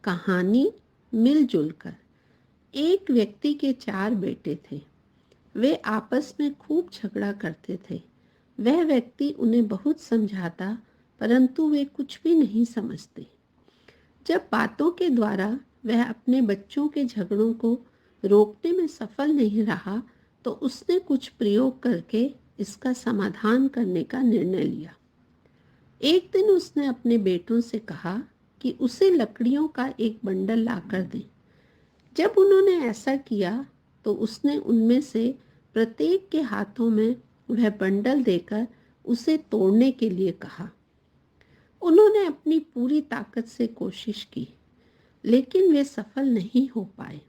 कहानी मिलजुल कर। एक व्यक्ति के 4 बेटे थे। वे आपस में खूब झगड़ा करते थे। वह व्यक्ति उन्हें बहुत समझाता, परंतु वे कुछ भी नहीं समझते। जब बातों के द्वारा वह अपने बच्चों के झगड़ों को रोकने में सफल नहीं रहा, तो उसने कुछ प्रयोग करके इसका समाधान करने का निर्णय लिया। एक दिन उसने अपने बेटों से कहा कि उसे लकड़ियों का एक बंडल लाकर दें। जब उन्होंने ऐसा किया तो उसने उनमें से प्रत्येक के हाथों में वह बंडल देकर उसे तोड़ने के लिए कहा। उन्होंने अपनी पूरी ताकत से कोशिश की, लेकिन वे सफल नहीं हो पाए।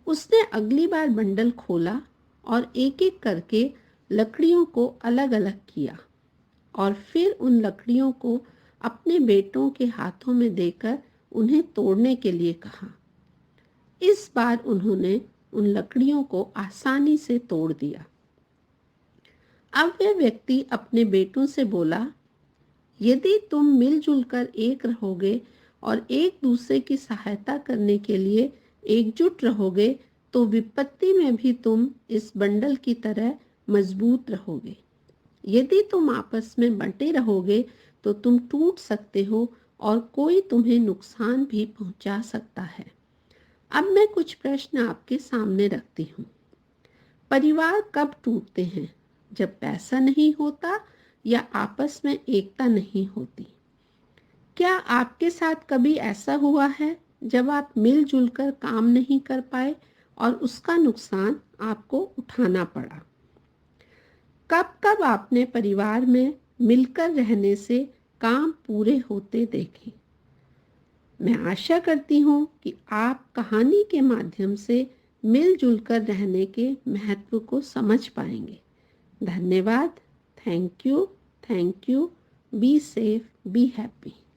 उसने अगली बार बंडल खोला और एक एक करके लकड़ियों को अलग अलग किया और फिर उन लकड़ियों को अपने बेटों के हाथों में देकर उन्हें तोड़ने के लिए कहा। इस बार उन्होंने उन लकड़ियों को आसानी से तोड़ दिया। अब वह व्यक्ति अपने बेटों से बोला, यदि तुम मिलजुल कर एक रहोगे और एक दूसरे की सहायता करने के लिए एकजुट रहोगे, तो विपत्ति में भी तुम इस बंडल की तरह मजबूत रहोगे। यदि तुम आपस में बंटे रहोगे तो तुम टूट सकते हो और कोई तुम्हें नुकसान भी पहुंचा सकता है। अब मैं कुछ प्रश्न आपके सामने रखती हूँ। परिवार कब टूटते हैं? जब पैसा नहीं होता या आपस में एकता नहीं होती? क्या आपके साथ कभी ऐसा हुआ है जब आप मिलजुल कर काम नहीं कर पाए और उसका नुकसान आपको उठाना पड़ा? कब कब आपने परिवार में मिलकर रहने से काम पूरे होते देखे? मैं आशा करती हूँ कि आप कहानी के माध्यम से मिलजुल कर रहने के महत्व को समझ पाएंगे। धन्यवाद। Thank you. Be safe, be happy.